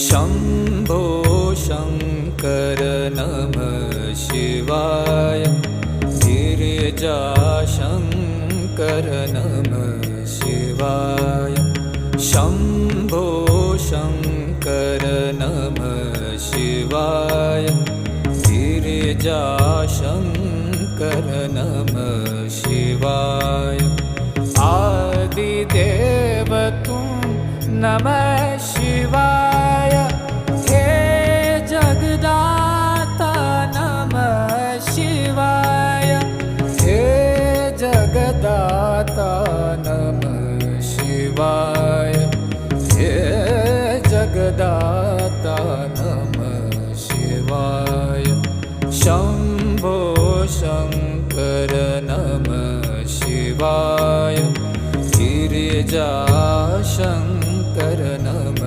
शम्भो शङ्कर नमः शिवाय गिरिजाशङ्कर नमः शिवाय शम्भो शङ्कर नमः शिवाय गिरिजाशङ्कर नमः शिवाय आदिदेव तुम नमः